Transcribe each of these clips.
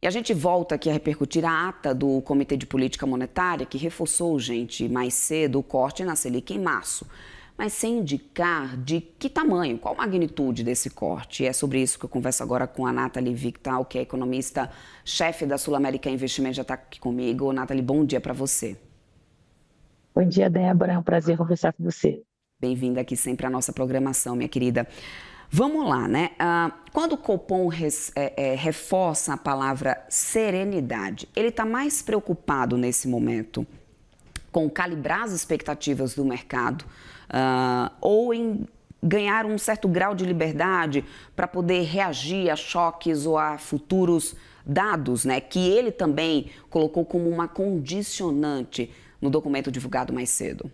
E a gente volta aqui a repercutir a ata do Comitê de Política Monetária, que reforçou, gente, mais cedo o corte na Selic em março, mas sem indicar de que tamanho, qual a magnitude desse corte. E é sobre isso que eu converso agora com a Nathalie Victal, que é economista-chefe da Sul-América Investimentos, já está aqui comigo. Nathalie, bom dia para você. Bom dia, Débora. É um prazer conversar com você. Bem-vinda aqui sempre à nossa programação, minha querida. Vamos lá, né? Quando o Copom reforça a palavra serenidade, ele está mais preocupado nesse momento com calibrar as expectativas do mercado ou em ganhar um certo grau de liberdade para poder reagir a choques ou a futuros dados, né? Que ele também colocou como uma condicionante no documento divulgado mais cedo.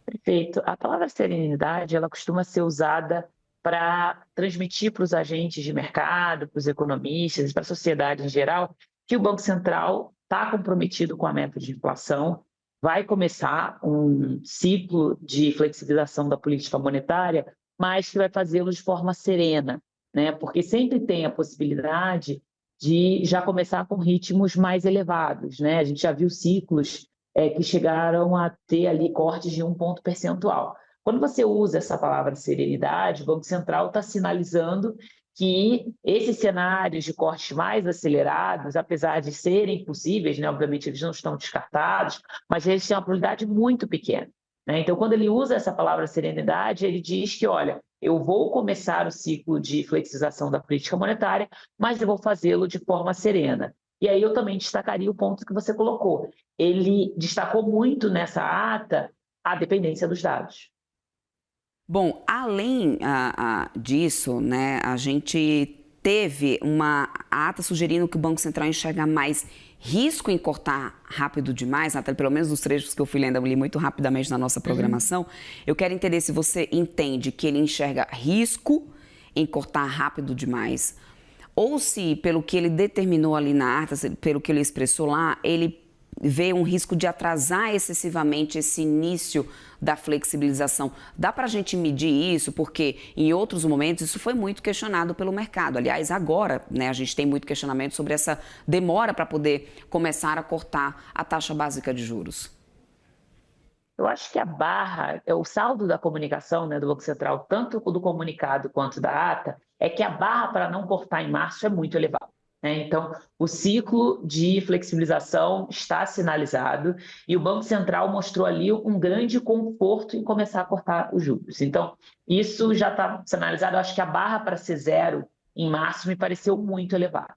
Perfeito. A palavra serenidade, ela costuma ser usada para transmitir para os agentes de mercado, para os economistas, para a sociedade em geral, que o Banco Central está comprometido com a meta de inflação, vai começar um ciclo de flexibilização da política monetária, mas que vai fazê-lo de forma serena, né? Porque sempre tem a possibilidade de já começar com ritmos mais elevados, né? A gente já viu ciclos que chegaram a ter ali cortes de 1 ponto percentual. Quando você usa essa palavra serenidade, o Banco Central está sinalizando que esses cenários de cortes mais acelerados, apesar de serem possíveis, né, obviamente eles não estão descartados, mas eles têm uma probabilidade muito pequena, né? Então, quando ele usa essa palavra serenidade, ele diz que, olha, eu vou começar o ciclo de flexibilização da política monetária, mas eu vou fazê-lo de forma serena. E aí eu também destacaria o ponto que você colocou. Ele destacou muito nessa ata a dependência dos dados. Bom, além disso, né, a gente teve uma ata sugerindo que o Banco Central enxerga mais risco em cortar rápido demais, Nathalie, pelo menos nos trechos que eu fui lendo, eu li muito rapidamente na nossa programação. Eu quero entender se você entende que ele enxerga risco em cortar rápido demais, ou se, pelo que ele determinou ali na ata, pelo que ele expressou lá, ele vê um risco de atrasar excessivamente esse início da flexibilização. Dá para a gente medir isso? Porque em outros momentos isso foi muito questionado pelo mercado. Aliás, agora, né, a gente tem muito questionamento sobre essa demora para poder começar a cortar a taxa básica de juros. Eu acho que a barra, o saldo da comunicação, né, do Banco Central, tanto do comunicado quanto da ata, é que a barra para não cortar em março é muito elevada, né? Então, o ciclo de flexibilização está sinalizado e o Banco Central mostrou ali um grande conforto em começar a cortar os juros. Então, isso já está sinalizado. Eu acho que a barra para ser zero em março me pareceu muito elevada.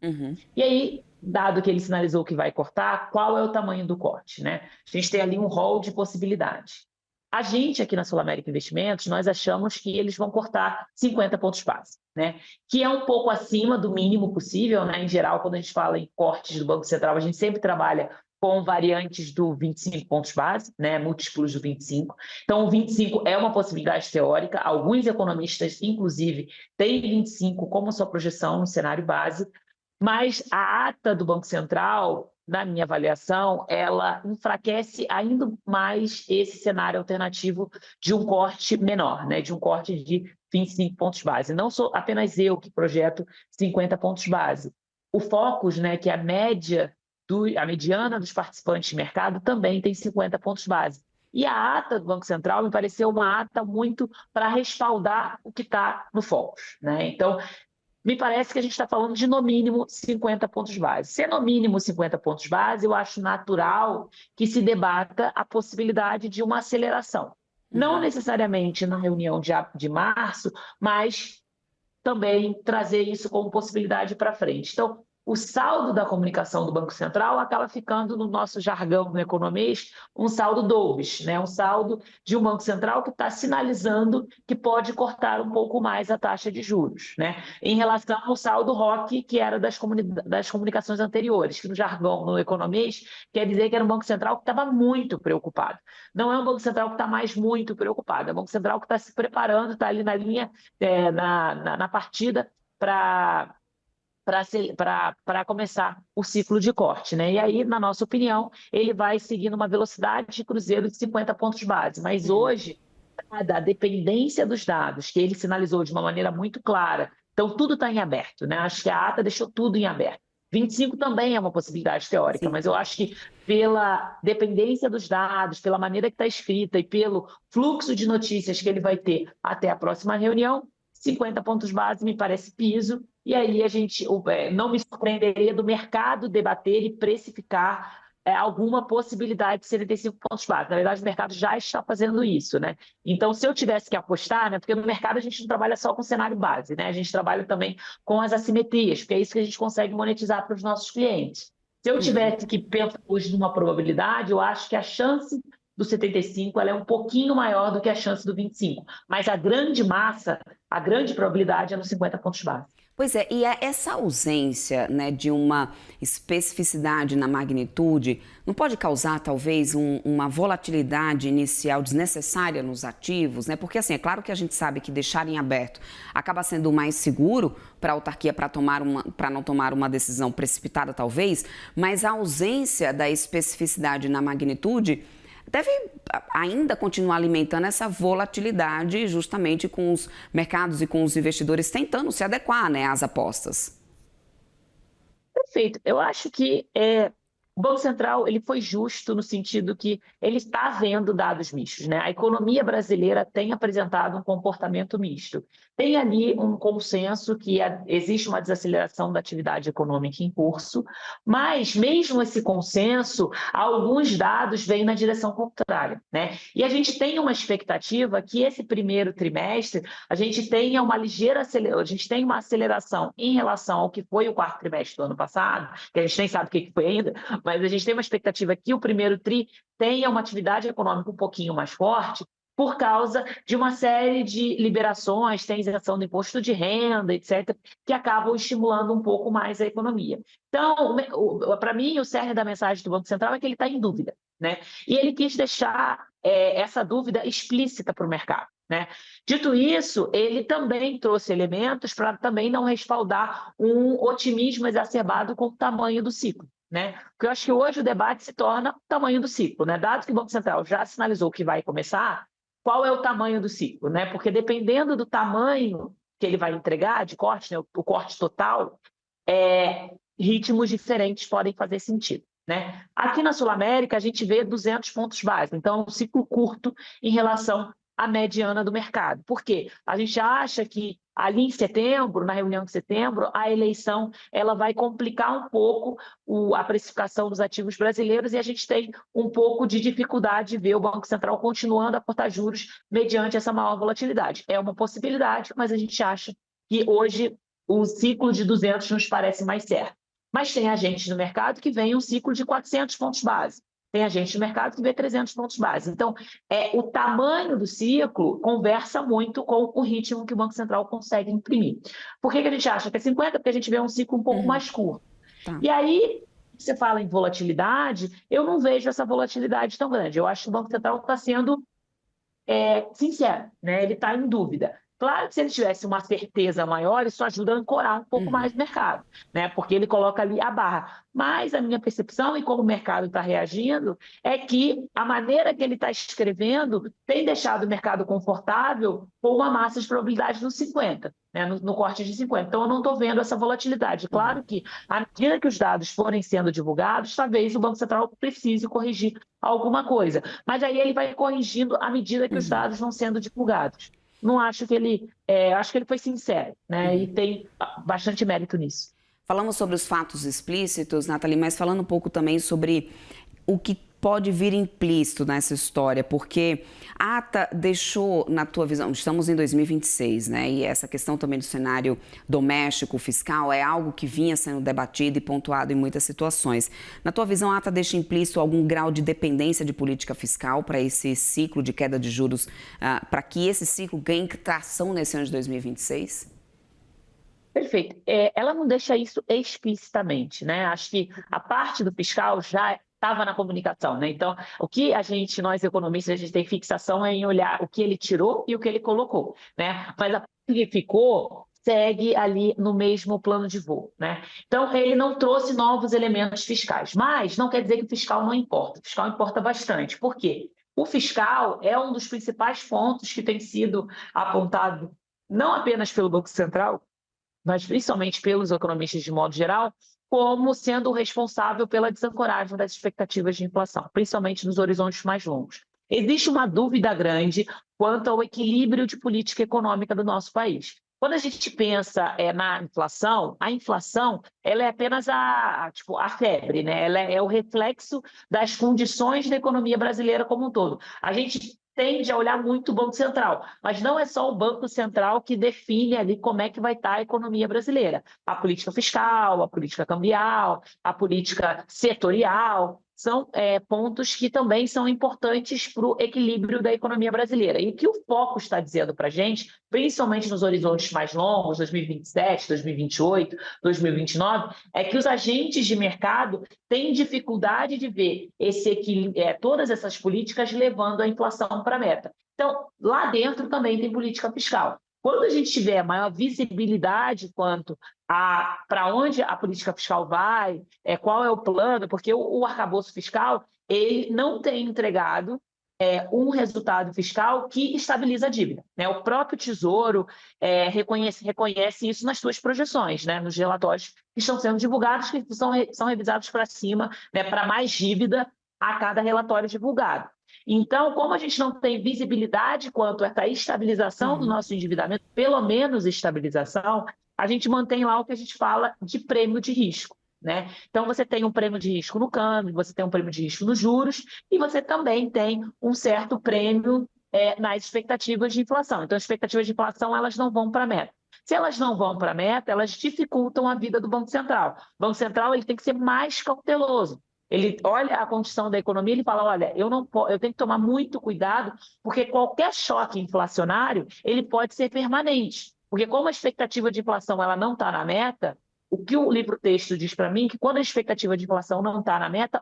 E aí, dado que ele sinalizou que vai cortar, qual é o tamanho do corte, né? A gente tem ali um rol de possibilidades. A gente aqui na Sul América Investimentos, nós achamos que eles vão cortar 50 pontos base, né? Que é um pouco acima do mínimo possível, né? Em geral, quando a gente fala em cortes do Banco Central, a gente sempre trabalha com variantes do 25 pontos base, né? Múltiplos do 25. Então, o 25 é uma possibilidade teórica. Alguns economistas, inclusive, têm 25 como sua projeção no cenário base. Mas a ata do Banco Central, na minha avaliação, ela enfraquece ainda mais esse cenário alternativo de um corte menor, né? De um corte de 25 pontos base. Não sou apenas eu que projeto 50 pontos base. O Focus, né, que é a mediana dos participantes de mercado, também tem 50 pontos base. E a ata do Banco Central me pareceu uma ata muito para respaldar o que está no Focus, né? Então, me parece que a gente está falando de, no mínimo, 50 pontos base. Se é no mínimo 50 pontos base, eu acho natural que se debata a possibilidade de uma aceleração. Não necessariamente na reunião de março, mas também trazer isso como possibilidade para frente. Então, o saldo da comunicação do Banco Central acaba ficando, no nosso jargão no economês, um saldo dovish, né? Um saldo de um Banco Central que está sinalizando que pode cortar um pouco mais a taxa de juros, né? Em relação ao saldo ROC, que era das comunicações anteriores, que no jargão no economês quer dizer que era um Banco Central que estava muito preocupado. Não é um Banco Central que está mais muito preocupado, é um Banco Central que está se preparando, está ali na linha, na partida para começar o ciclo de corte, né? E aí, na nossa opinião, ele vai seguir numa velocidade de cruzeiro de 50 pontos base. Mas hoje, da dependência dos dados, que ele sinalizou de uma maneira muito clara, então tudo está em aberto, né? Acho que a ata deixou tudo em aberto. 25 também é uma possibilidade teórica, Sim. mas eu acho que pela dependência dos dados, pela maneira que está escrita e pelo fluxo de notícias que ele vai ter até a próxima reunião, 50 pontos base me parece piso, e aí a gente não me surpreenderia do mercado debater e precificar alguma possibilidade de 75 pontos base. Na verdade, o mercado já está fazendo isso, né? Então, se eu tivesse que apostar, né, porque no mercado a gente não trabalha só com cenário base, né? A gente trabalha também com as assimetrias, porque é isso que a gente consegue monetizar para os nossos clientes. Se eu Uhum. tivesse que pensar hoje numa probabilidade, eu acho que a chance do 75 ela é um pouquinho maior do que a chance do 25, mas a grande massa, a grande probabilidade é nos 50 pontos base. Pois é, e essa ausência, né, de uma especificidade na magnitude não pode causar talvez uma volatilidade inicial desnecessária nos ativos, né? Porque assim, é claro que a gente sabe que deixar em aberto acaba sendo mais seguro para a autarquia para não tomar uma decisão precipitada talvez, mas a ausência da especificidade na magnitude deve ainda continuar alimentando essa volatilidade justamente com os mercados e com os investidores tentando se adequar, né, às apostas. Perfeito. Eu acho que o Banco Central ele foi justo no sentido que ele está vendo dados mistos, né? A economia brasileira tem apresentado um comportamento misto. Tem ali um consenso que existe uma desaceleração da atividade econômica em curso, mas mesmo esse consenso, alguns dados vêm na direção contrária, né? E a gente tem uma expectativa que esse primeiro trimestre a gente tenha uma ligeira aceleração, a gente tem uma aceleração em relação ao que foi o quarto trimestre do ano passado, que a gente nem sabe o que foi ainda, mas a gente tem uma expectativa que o primeiro TRI tenha uma atividade econômica um pouquinho mais forte, por causa de uma série de liberações, tem isenção do imposto de renda, etc., que acabam estimulando um pouco mais a economia. Então, para mim, o cerne da mensagem do Banco Central é que ele está em dúvida, né? E ele quis deixar essa dúvida explícita para o mercado, né? Dito isso, ele também trouxe elementos para também não respaldar um otimismo exacerbado com o tamanho do ciclo, né? Porque eu acho que hoje o debate se torna o tamanho do ciclo, né? Dado que o Banco Central já sinalizou que vai começar, qual é o tamanho do ciclo, né? Porque dependendo do tamanho que ele vai entregar de corte, né, o corte total, ritmos diferentes podem fazer sentido, né? Aqui na Sul-América, a gente vê 200 pontos base, então é um ciclo curto em relação à mediana do mercado. Por quê? A gente acha que ali em setembro, na reunião de setembro, a eleição ela vai complicar um pouco a precificação dos ativos brasileiros e a gente tem um pouco de dificuldade de ver o Banco Central continuando a cortar juros mediante essa maior volatilidade. É uma possibilidade, mas a gente acha que hoje o ciclo de 200 nos parece mais certo. Mas tem agentes no mercado que veem um ciclo de 400 pontos base. Tem agente no mercado que vê 300 pontos base. Então, o tamanho do ciclo conversa muito com o ritmo que o Banco Central consegue imprimir. Por que a gente acha que é 50? Porque a gente vê um ciclo um pouco mais curto. Tá. E aí, você fala em volatilidade, eu não vejo essa volatilidade tão grande. Eu acho que o Banco Central está sendo sincero, né? Ele está em dúvida. Claro que se ele tivesse uma certeza maior, isso ajuda a ancorar um pouco mais o mercado, né? Porque ele coloca ali a barra. Mas a minha percepção e como o mercado está reagindo é que a maneira que ele está escrevendo tem deixado o mercado confortável com uma massa de probabilidade nos 50, né? No corte de 50. Então, eu não estou vendo essa volatilidade. Claro que, à medida que os dados forem sendo divulgados, talvez o Banco Central precise corrigir alguma coisa. Mas aí ele vai corrigindo à medida que os dados vão sendo divulgados. Não acho que acho que ele foi sincero, né? E tem bastante mérito nisso. Falamos sobre os fatos explícitos, Nathalie, mas falando um pouco também sobre o que pode vir implícito nessa história, porque a ata deixou, na tua visão, estamos em 2026, né? E essa questão também do cenário doméstico, fiscal, é algo que vinha sendo debatido e pontuado em muitas situações. Na tua visão, a ata deixa implícito algum grau de dependência de política fiscal para esse ciclo de queda de juros, para que esse ciclo ganhe tração nesse ano de 2026? Perfeito. Ela não deixa isso explicitamente, né? Acho que a parte do fiscal já estava na comunicação, né? Então, o que nós economistas, a gente tem fixação em olhar o que ele tirou e o que ele colocou, né? Mas a parte que ficou segue ali no mesmo plano de voo, né? Então, ele não trouxe novos elementos fiscais, mas não quer dizer que o fiscal não importa. O fiscal importa bastante. Por quê? O fiscal é um dos principais pontos que tem sido apontado não apenas pelo Banco Central, mas principalmente pelos economistas de modo geral, como sendo o responsável pela desancoragem das expectativas de inflação, principalmente nos horizontes mais longos. Existe uma dúvida grande quanto ao equilíbrio de política econômica do nosso país. Quando a gente pensa na inflação, a inflação ela é apenas a febre, né? Ela é o reflexo das condições da economia brasileira como um todo. A gente tende a olhar muito o Banco Central, mas não é só o Banco Central que define ali como é que vai estar a economia brasileira. A política fiscal, a política cambial, a política setorial, são pontos que também são importantes para o equilíbrio da economia brasileira. E o que o foco está dizendo para a gente, principalmente nos horizontes mais longos, 2027, 2028, 2029, é que os agentes de mercado têm dificuldade de ver todas essas políticas levando a inflação para a meta. Então, lá dentro também tem política fiscal. Quando a gente tiver maior visibilidade quanto para onde a política fiscal vai, qual é o plano, porque o arcabouço fiscal ele não tem entregado um resultado fiscal que estabiliza a dívida, né? O próprio Tesouro reconhece isso nas suas projeções, né? Nos relatórios que estão sendo divulgados, que são revisados para cima, né? Para mais dívida a cada relatório divulgado. Então, como a gente não tem visibilidade quanto a essa estabilização do nosso endividamento, pelo menos estabilização, a gente mantém lá o que a gente fala de prêmio de risco, né? Então, você tem um prêmio de risco no câmbio, você tem um prêmio de risco nos juros e você também tem um certo prêmio nas expectativas de inflação. Então, as expectativas de inflação elas não vão para a meta. Se elas não vão para a meta, elas dificultam a vida do Banco Central. O Banco Central ele tem que ser mais cauteloso. Ele olha a condição da economia e fala, olha, eu tenho que tomar muito cuidado, porque qualquer choque inflacionário ele pode ser permanente. Porque como a expectativa de inflação ela não está na meta, o que o livro-texto diz para mim é que quando a expectativa de inflação não está na meta,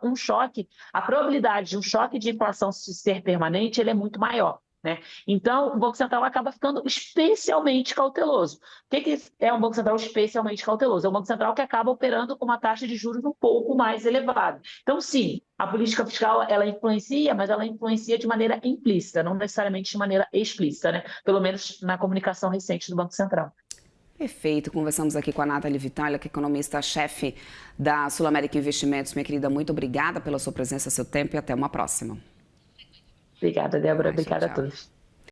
a probabilidade de um choque de inflação ser permanente ele é muito maior, né? Então, o Banco Central acaba ficando especialmente cauteloso. O que é um Banco Central especialmente cauteloso? É um Banco Central que acaba operando com uma taxa de juros um pouco mais elevada. Então, sim, a política fiscal ela influencia, mas ela influencia de maneira implícita, não necessariamente de maneira explícita, né? Pelo menos na comunicação recente do Banco Central. Perfeito. Conversamos aqui com a Nathalie Vitale, que é economista-chefe da Sul América Investimentos. Minha querida, muito obrigada pela sua presença, seu tempo e até uma próxima. Obrigada, Débora. Obrigada a todos.